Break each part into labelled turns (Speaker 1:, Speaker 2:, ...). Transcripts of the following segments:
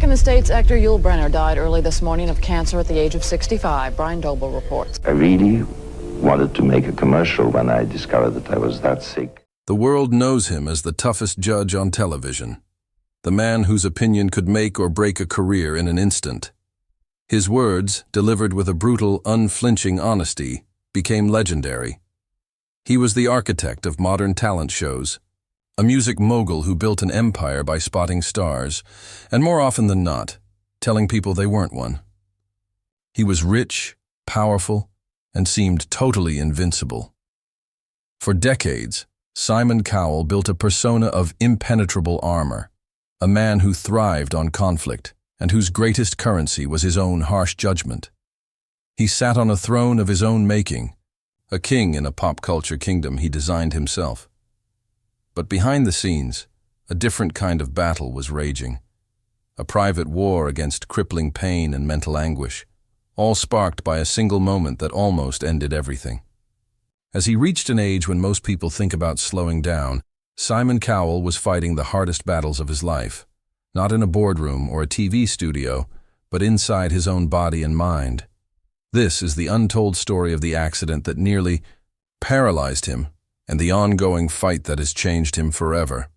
Speaker 1: in the States, actor Yul Brynner died early this morning of cancer at the age of 65. Brian Doble reports.
Speaker 2: I really wanted to make a commercial when I discovered that I was that sick.
Speaker 3: The world knows him as the toughest judge on television, the man whose opinion could make or break a career in an instant. His words, delivered with a brutal, unflinching honesty, became legendary. He was the architect of modern talent shows, a music mogul who built an empire by spotting stars, and more often than not, telling people they weren't one. He was rich, powerful, and seemed totally invincible. For decades, Simon Cowell built a persona of impenetrable armor, a man who thrived on conflict and whose greatest currency was his own harsh judgment. He sat on a throne of his own making, a king in a pop culture kingdom he designed himself. But behind the scenes, a different kind of battle was raging, a private war against crippling pain and mental anguish, all sparked by a single moment that almost ended everything. As he reached an age when most people think about slowing down, Simon Cowell was fighting the hardest battles of his life, not in a boardroom or a TV studio, but inside his own body and mind. This is the untold story of the accident that nearly paralyzed him and the ongoing fight that has changed him forever.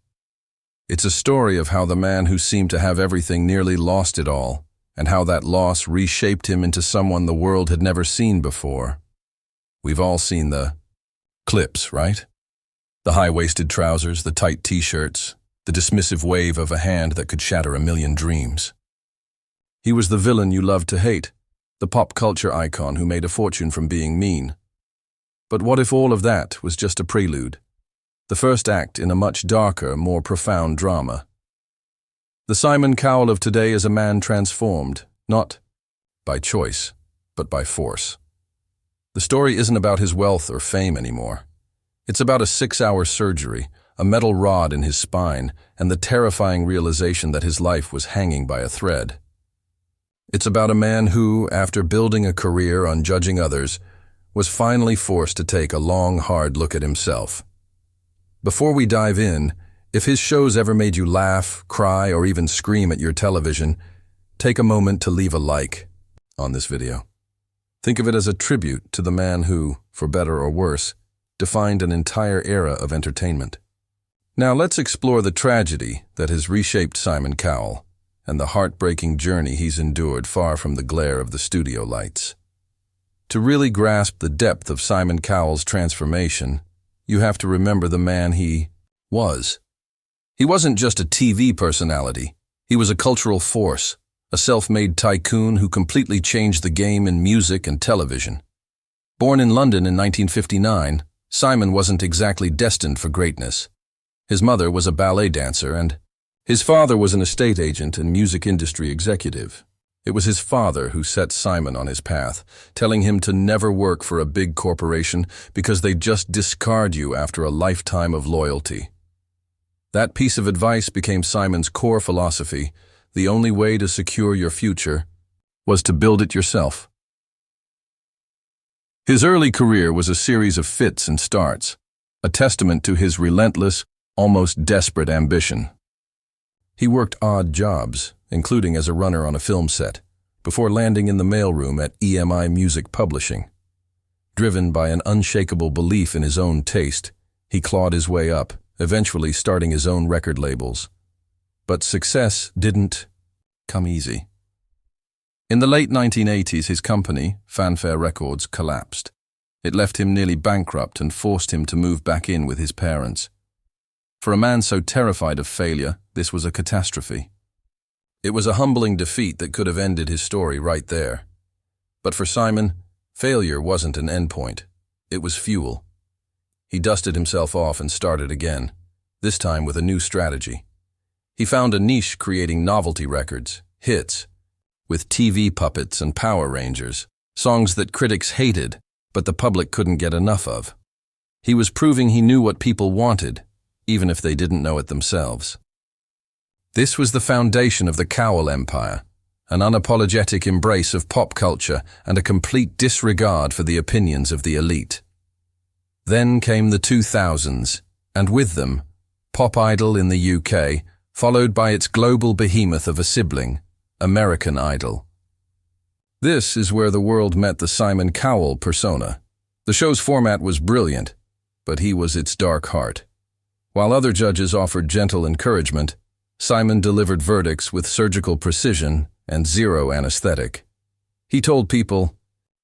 Speaker 3: It's a story of how the man who seemed to have everything nearly lost it all, and how that loss reshaped him into someone the world had never seen before. We've all seen the clips, right? The high-waisted trousers, the tight t-shirts, the dismissive wave of a hand that could shatter a million dreams. He was the villain you loved to hate, the pop culture icon who made a fortune from being mean. But what if all of that was just a prelude, the first act in a much darker, more profound drama? The Simon Cowell of today is a man transformed, not by choice, but by force. The story isn't about his wealth or fame anymore. It's about a 6-hour surgery, a metal rod in his spine, and the terrifying realization that his life was hanging by a thread. It's about a man who, after building a career on judging others, was finally forced to take a long, hard look at himself. Before we dive in, if his shows ever made you laugh, cry, or even scream at your television, take a moment to leave a like on this video. Think of it as a tribute to the man who, for better or worse, defined an entire era of entertainment. Now let's explore the tragedy that has reshaped Simon Cowell and the heartbreaking journey he's endured far from the glare of the studio lights. To really grasp the depth of Simon Cowell's transformation, you have to remember the man he was. He wasn't just a TV personality. He was a cultural force, a self-made tycoon who completely changed the game in music and television. Born in London in 1959, Simon wasn't exactly destined for greatness. His mother was a ballet dancer and his father was an estate agent and music industry executive. It was his father who set Simon on his path, telling him to never work for a big corporation because they'd just discard you after a lifetime of loyalty. That piece of advice became Simon's core philosophy. The only way to secure your future was to build it yourself. His early career was a series of fits and starts, a testament to his relentless, almost desperate ambition. He worked odd jobs, including as a runner on a film set, before landing in the mailroom at EMI Music Publishing. Driven by an unshakable belief in his own taste, he clawed his way up, eventually starting his own record labels. But success didn't come easy. In the late 1980s, his company, Fanfare Records, collapsed. It left him nearly bankrupt and forced him to move back in with his parents. For a man so terrified of failure, this was a catastrophe. It was a humbling defeat that could have ended his story right there. But for Simon, failure wasn't an endpoint. It was fuel. He dusted himself off and started again, this time with a new strategy. He found a niche creating novelty records, hits, with TV puppets and Power Rangers, songs that critics hated, but the public couldn't get enough of. He was proving he knew what people wanted, even if they didn't know it themselves. This was the foundation of the Cowell Empire, an unapologetic embrace of pop culture and a complete disregard for the opinions of the elite. Then came the 2000s, and with them, Pop Idol in the UK, followed by its global behemoth of a sibling, American Idol. This is where the world met the Simon Cowell persona. The show's format was brilliant, but he was its dark heart. While other judges offered gentle encouragement, Simon delivered verdicts with surgical precision and zero anesthetic. He told people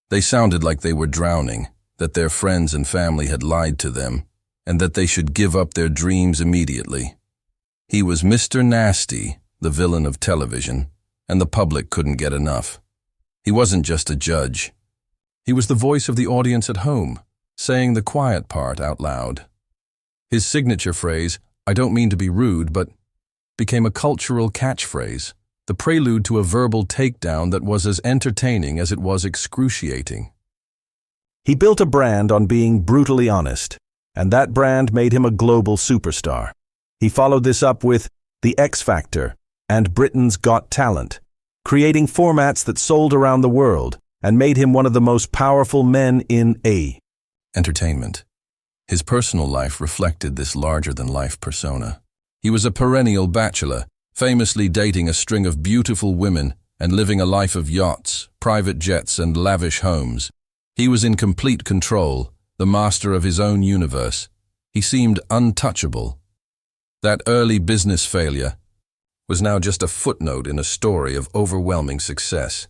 Speaker 3: they sounded like they were drowning, that their friends and family had lied to them, and that they should give up their dreams immediately. He was Mr. Nasty, the villain of television, and the public couldn't get enough. He wasn't just a judge. He was the voice of the audience at home, saying the quiet part out loud. His signature phrase, "I don't mean to be rude, but," became a cultural catchphrase, the prelude to a verbal takedown that was as entertaining as it was excruciating.
Speaker 4: He built a brand on being brutally honest, and that brand made him a global superstar. He followed this up with The X Factor and Britain's Got Talent, creating formats that sold around the world and made him one of the most powerful men in
Speaker 3: entertainment. His personal life reflected this larger-than-life persona. He was a perennial bachelor, famously dating a string of beautiful women and living a life of yachts, private jets, and lavish homes. He was in complete control, the master of his own universe. He seemed untouchable. That early business failure was now just a footnote in a story of overwhelming success.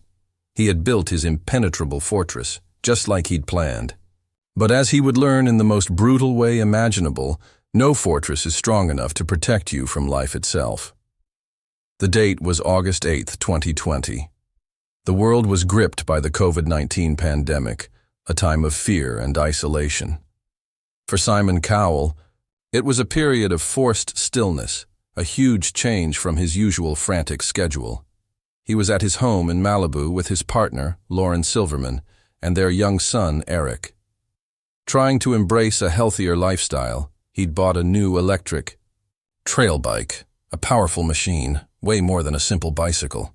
Speaker 3: He had built his impenetrable fortress, just like he'd planned. But as he would learn in the most brutal way imaginable, no fortress is strong enough to protect you from life itself. The date was August 8, 2020. The world was gripped by the COVID-19 pandemic, a time of fear and isolation. For Simon Cowell, it was a period of forced stillness, a huge change from his usual frantic schedule. He was at his home in Malibu with his partner, Lauren Silverman, and their young son, Eric. Trying to embrace a healthier lifestyle, he'd bought a new electric trail bike, a powerful machine, way more than a simple bicycle.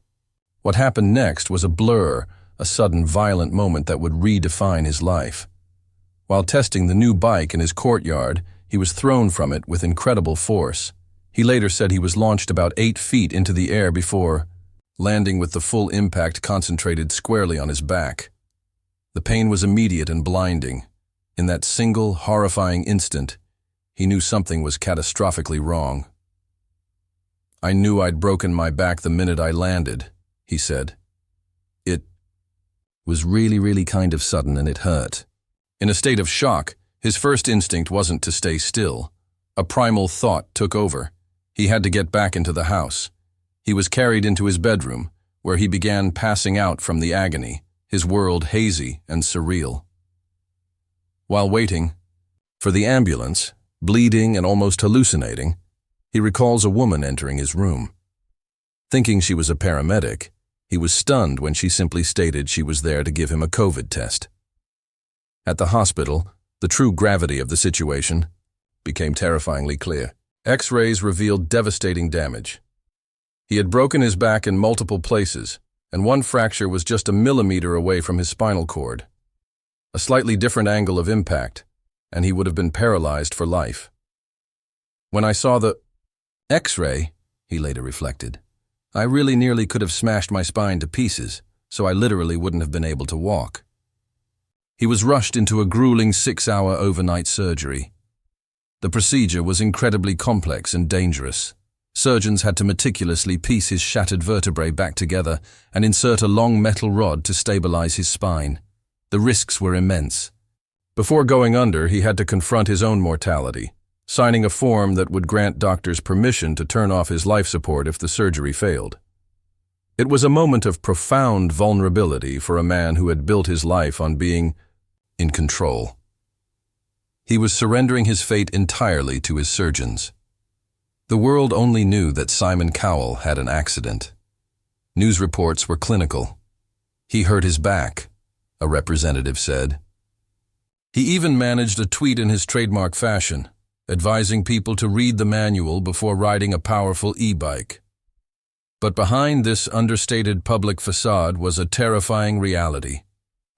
Speaker 3: What happened next was a blur, a sudden violent moment that would redefine his life. While testing the new bike in his courtyard, he was thrown from it with incredible force. He later said he was launched about 8 feet into the air before landing with the full impact concentrated squarely on his back. The pain was immediate and blinding. In that single, horrifying instant, he knew something was catastrophically wrong. "I knew I'd broken my back the minute I landed," he said. "It was really kind of sudden and it hurt." In a state of shock, his first instinct wasn't to stay still. A primal thought took over. He had to get back into the house. He was carried into his bedroom, where he began passing out from the agony, his world hazy and surreal. While waiting for the ambulance, bleeding and almost hallucinating, he recalls a woman entering his room. Thinking she was a paramedic, he was stunned when she simply stated she was there to give him a COVID test. At the hospital, the true gravity of the situation became terrifyingly clear. X-rays revealed devastating damage. He had broken his back in multiple places, and one fracture was just a millimeter away from his spinal cord. A slightly different angle of impact, and he would have been paralyzed for life. "When I saw the X-ray," he later reflected, "I really nearly could have smashed my spine to pieces, so I literally wouldn't have been able to walk." He was rushed into a grueling 6-hour overnight surgery. The procedure was incredibly complex and dangerous. Surgeons had to meticulously piece his shattered vertebrae back together and insert a long metal rod to stabilize his spine. The risks were immense. Before going under, he had to confront his own mortality, signing a form that would grant doctors permission to turn off his life support if the surgery failed. It was a moment of profound vulnerability for a man who had built his life on being in control. He was surrendering his fate entirely to his surgeons. The world only knew that Simon Cowell had an accident. News reports were clinical. "He hurt his back," a representative said. He even managed a tweet in his trademark fashion, advising people to read the manual before riding a powerful e-bike. But behind this understated public facade was a terrifying reality.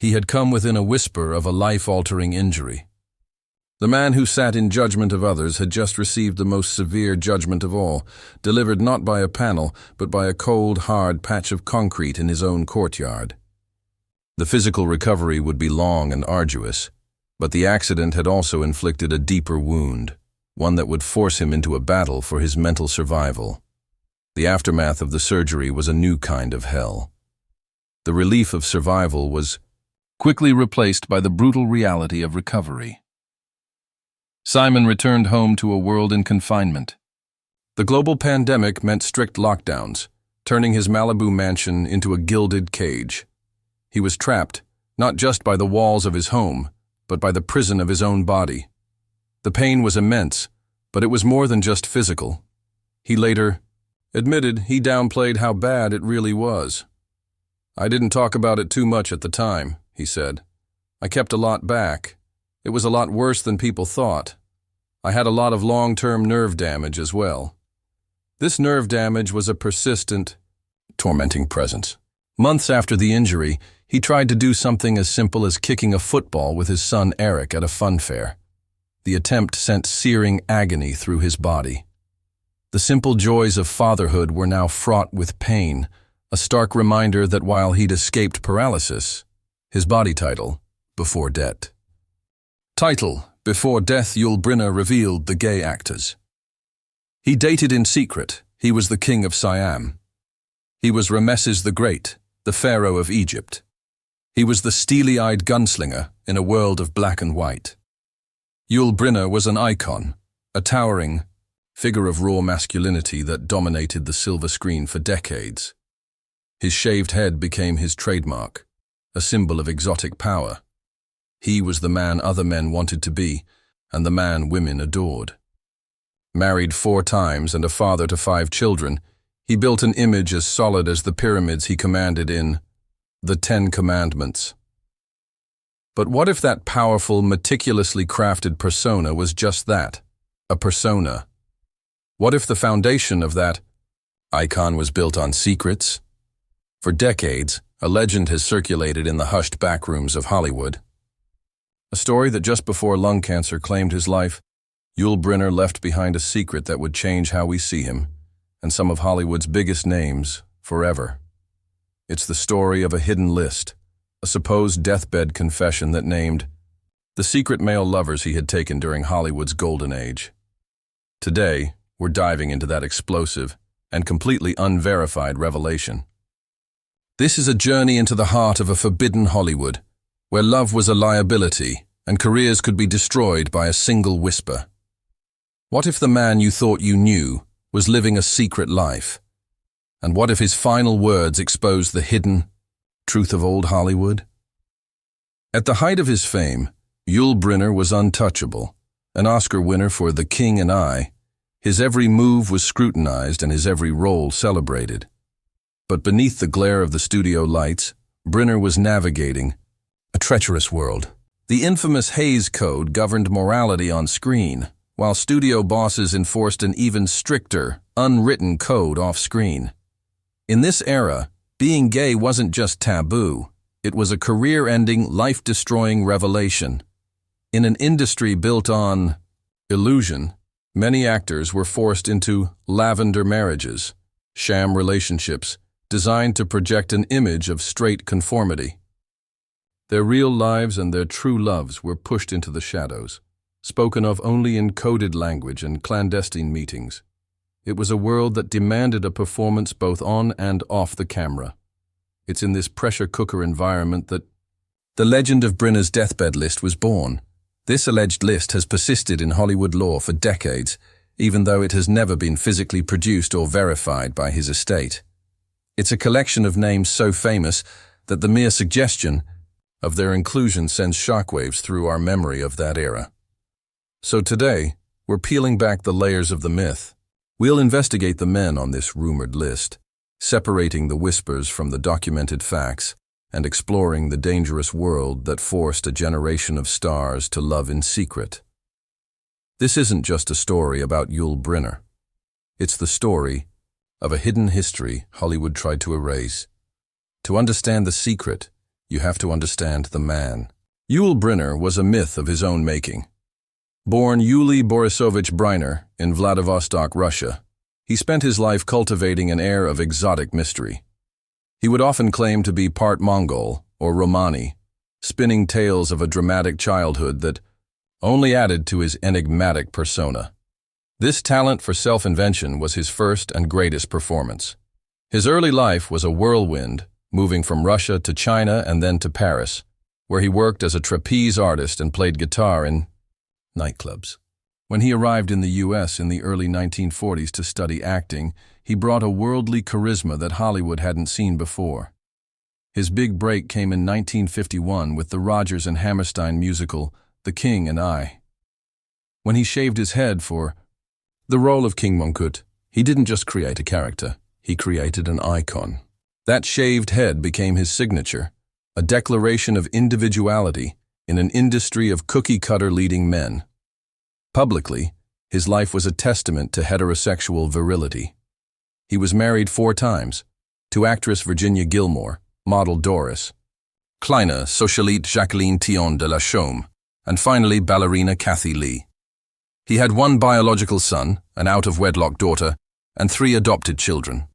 Speaker 3: He had come within a whisper of a life-altering injury. The man who sat in judgment of others had just received the most severe judgment of all, delivered not by a panel, but by a cold, hard patch of concrete in his own courtyard. The physical recovery would be long and arduous, but the accident had also inflicted a deeper wound, one that would force him into a battle for his mental survival. The aftermath of the surgery was a new kind of hell. The relief of survival was quickly replaced by the brutal reality of recovery. Simon returned home to a world in confinement. The global pandemic meant strict lockdowns, turning his Malibu mansion into a gilded cage. He was trapped, not just by the walls of his home, but by the prison of his own body. The pain was immense, but it was more than just physical. He later admitted he downplayed how bad it really was. "I didn't talk about it too much at the time," he said. "I kept a lot back. It was a lot worse than people thought. I had a lot of long-term nerve damage as well." This nerve damage was a persistent, tormenting presence. Months after the injury, he tried to do something as simple as kicking a football with his son Eric at a fun fair. The attempt sent searing agony through his body. The simple joys of fatherhood were now fraught with pain, a stark reminder that while he'd escaped paralysis, his body title, Before Death. Title: Before Death, Yul Brynner revealed the gay actors. He dated in secret. He was the king of Siam. He was Ramesses the Great, the pharaoh of Egypt. He was the steely-eyed gunslinger in a world of black and white. Yul Brynner was an icon, a towering figure of raw masculinity that dominated the silver screen for decades. His shaved head became his trademark, a symbol of exotic power. He was the man other men wanted to be, and the man women adored. Married 4 times and a father to 5 children, he built an image as solid as the pyramids he commanded in the 10 Commandments. But what if that powerful, meticulously crafted persona was just that, a persona? What if the foundation of that icon was built on secrets? For decades, a legend has circulated in the hushed backrooms of Hollywood. A story that just before lung cancer claimed his life, Yul Brynner left behind a secret that would change how we see him, and some of Hollywood's biggest names, forever. It's the story of a hidden list, a supposed deathbed confession that named the secret male lovers he had taken during Hollywood's golden age. Today, we're diving into that explosive and completely unverified revelation. This is a journey into the heart of a forbidden Hollywood, where love was a liability and careers could be destroyed by a single whisper. What if the man you thought you knew was living a secret life? And what if his final words exposed the hidden truth of old Hollywood? At the height of his fame, Yul Brynner was untouchable, an Oscar winner for The King and I. His every move was scrutinized and his every role celebrated. But beneath the glare of the studio lights, Brynner was navigating a treacherous world. The infamous Hays Code governed morality on screen, while studio bosses enforced an even stricter, unwritten code off-screen. In this era, being gay wasn't just taboo, it was a career-ending, life-destroying revelation. In an industry built on illusion, many actors were forced into lavender marriages, sham relationships designed to project an image of straight conformity. Their real lives and their true loves were pushed into the shadows, spoken of only in coded language and clandestine meetings. It was a world that demanded a performance both on and off the camera. It's in this pressure cooker environment that the legend of Brynner's deathbed list was born. This alleged list has persisted in Hollywood lore for decades, even though it has never been physically produced or verified by his estate. It's a collection of names so famous that the mere suggestion of their inclusion sends shockwaves through our memory of that era. So today, we're peeling back the layers of the myth. We'll investigate the men on this rumored list, separating the whispers from the documented facts and exploring the dangerous world that forced a generation of stars to love in secret. This isn't just a story about Yul Brynner. It's the story of a hidden history Hollywood tried to erase. To understand the secret, you have to understand the man. Yul Brynner was a myth of his own making. Born Yul Brynner in Vladivostok, Russia, he spent his life cultivating an air of exotic mystery. He would often claim to be part Mongol or Romani, spinning tales of a dramatic childhood that only added to his enigmatic persona. This talent for self-invention was his first and greatest performance. His early life was a whirlwind, moving from Russia to China and then to Paris, where he worked as a trapeze artist and played guitar in nightclubs. When he arrived in the U.S. in the early 1940s to study acting, he brought a worldly charisma that Hollywood hadn't seen before. His big break came in 1951 with the Rodgers and Hammerstein musical, The King and I. When he shaved his head for the role of King Mongkut, he didn't just create a character, he created an icon. That shaved head became his signature, a declaration of individuality in an industry of cookie-cutter leading men. Publicly, his life was a testament to heterosexual virility. He was married 4 times, to actress Virginia Gilmore, model Doris, Kleine socialite Jacqueline Thion de la Chaume, and finally ballerina Kathy Lee. He had 1 biological son, an out-of-wedlock daughter, and 3 adopted children.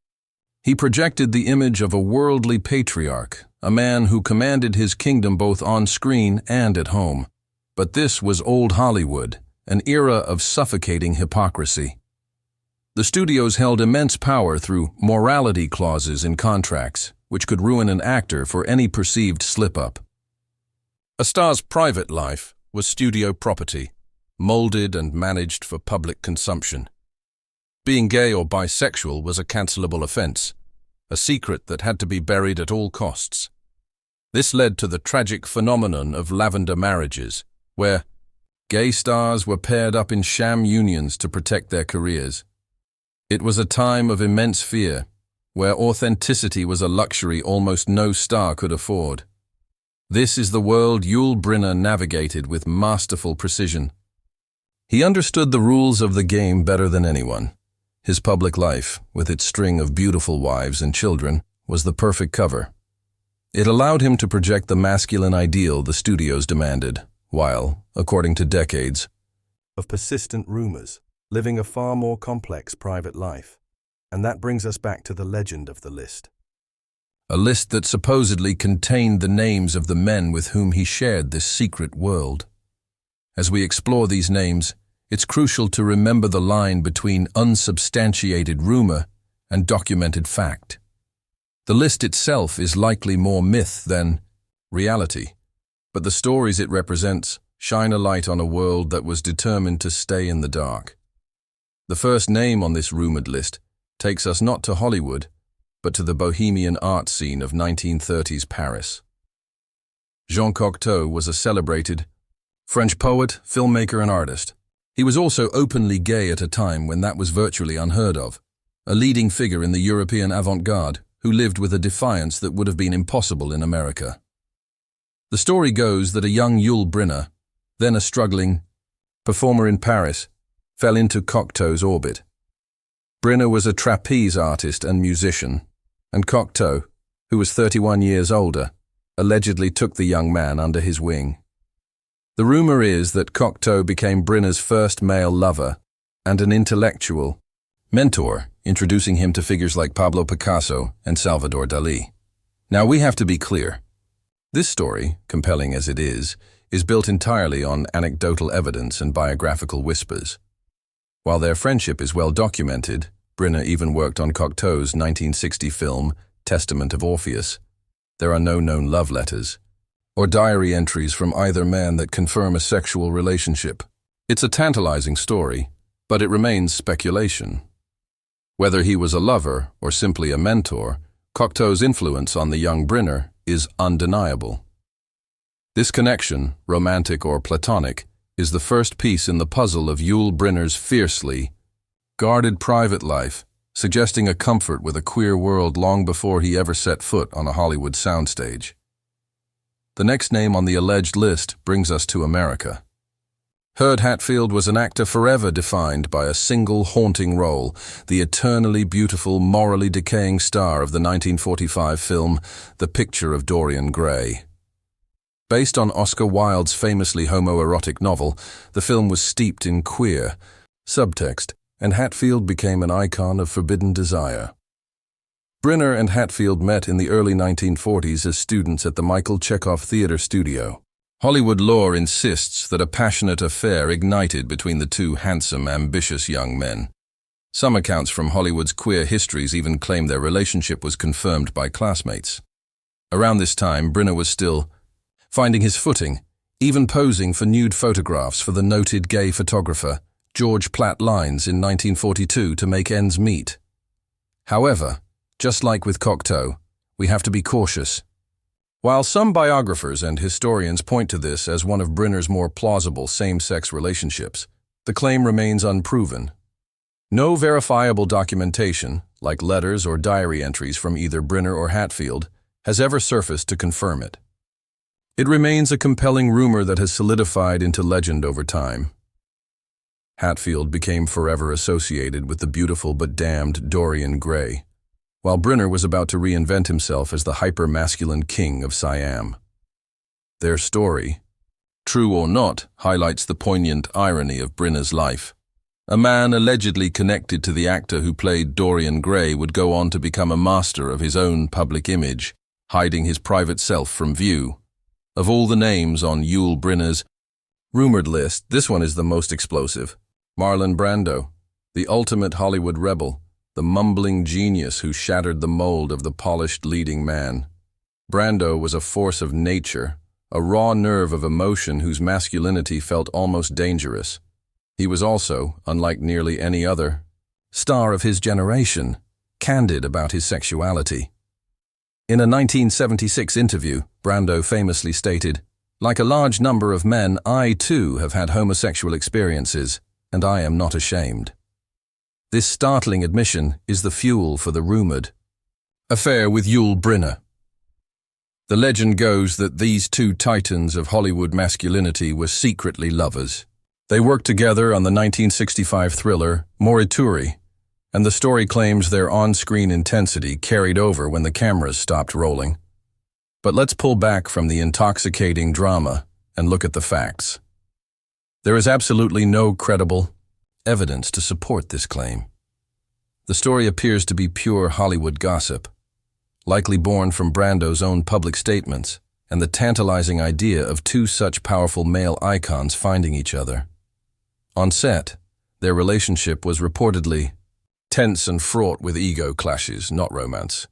Speaker 3: He projected the image of a worldly patriarch, a man who commanded his kingdom both on screen and at home. But this was old Hollywood, an era of suffocating hypocrisy. The studios held immense power through morality clauses in contracts, which could ruin an actor for any perceived slip-up. A star's private life was studio property, molded and managed for public consumption. Being gay or bisexual was a cancelable offense, a secret that had to be buried at all costs. This led to the tragic phenomenon of lavender marriages, where gay stars were paired up in sham unions to protect their careers. It was a time of immense fear, where authenticity was a luxury almost no star could afford. This is the world Yul Brynner navigated with masterful precision. He understood the rules of the game better than anyone. His public life, with its string of beautiful wives and children, was the perfect cover. It allowed him to project the masculine ideal the studios demanded, while, according to decades
Speaker 4: of persistent rumors, living a far more complex private life. And that brings us back to the legend of the list.
Speaker 3: A list that supposedly contained the names of the men with whom he shared this secret world. As we explore these names, it's crucial to remember the line between unsubstantiated rumor and documented fact. The list itself is likely more myth than reality, but the stories it represents shine a light on a world that was determined to stay in the dark. The first name on this rumored list takes us not to Hollywood, but to the bohemian art scene of 1930s Paris. Jean Cocteau was a celebrated French poet, filmmaker, and artist. He was also openly gay at a time when that was virtually unheard of, a leading figure in the European avant-garde who lived with a defiance that would have been impossible in America. The story goes that a young Yul Brynner, then a struggling performer in Paris, fell into Cocteau's orbit. Brynner was a trapeze artist and musician, and Cocteau, who was 31 years older, allegedly took the young man under his wing. The rumor is that Cocteau became Brynner's first male lover and an intellectual mentor, introducing him to figures like Pablo Picasso and Salvador Dalí. Now we have to be clear. This story, compelling as it is built entirely on anecdotal evidence and biographical whispers. While their friendship is well documented, Brynner even worked on Cocteau's 1960 film Testament of Orpheus. There are no known love letters or diary entries from either man that confirm a sexual relationship. It's a tantalizing story, but it remains speculation. Whether he was a lover or simply a mentor, Cocteau's influence on the young Brynner is undeniable. This connection, romantic or platonic, is the first piece in the puzzle of Yul Brynner's fiercely guarded private life, suggesting a comfort with a queer world long before he ever set foot on a Hollywood soundstage. The next name on the alleged list brings us to America. Herb Hatfield was an actor forever defined by a single haunting role, the eternally beautiful, morally decaying star of the 1945 film The Picture of Dorian Gray. Based on Oscar Wilde's famously homoerotic novel, the film was steeped in queer subtext, and Hatfield became an icon of forbidden desire. Brynner and Hatfield met in the early 1940s as students at the Michael Chekhov Theatre Studio. Hollywood lore insists that a passionate affair ignited between the two handsome, ambitious young men. Some accounts from Hollywood's queer histories even claim their relationship was confirmed by classmates. Around this time, Brynner was still finding his footing, even posing for nude photographs for the noted gay photographer George Platt Lynes in 1942 to make ends meet. However, just like with Cocteau, we have to be cautious. While some biographers and historians point to this as one of Brynner's more plausible same-sex relationships, the claim remains unproven. No verifiable documentation, like letters or diary entries from either Brynner or Hatfield, has ever surfaced to confirm it. It remains a compelling rumor that has solidified into legend over time. Hatfield became forever associated with the beautiful but damned Dorian Gray, while Brynner was about to reinvent himself as the hyper-masculine king of Siam. Their story, true or not, highlights the poignant irony of Brynner's life. A man allegedly connected to the actor who played Dorian Gray would go on to become a master of his own public image, hiding his private self from view. Of all the names on Yul Brynner's rumored list, this one is the most explosive. Marlon Brando, the ultimate Hollywood rebel, the mumbling genius who shattered the mold of the polished leading man. Brando was a force of nature, a raw nerve of emotion whose masculinity felt almost dangerous. He was also, unlike nearly any other star of his generation, candid about his sexuality. In a 1976 interview, Brando famously stated, "Like a large number of men, I too have had homosexual experiences, and I am not ashamed." This startling admission is the fuel for the rumored affair with Yul Brynner. The legend goes that these two titans of Hollywood masculinity were secretly lovers. They worked together on the 1965 thriller Morituri, and the story claims their on-screen intensity carried over when the cameras stopped rolling. But let's pull back from the intoxicating drama and look at the facts. There is absolutely no credible evidence to support this claim. The story appears to be pure Hollywood gossip, likely born from Brando's own public statements and the tantalizing idea of two such powerful male icons finding each other. On set, their relationship was reportedly tense and fraught with ego clashes, not romance.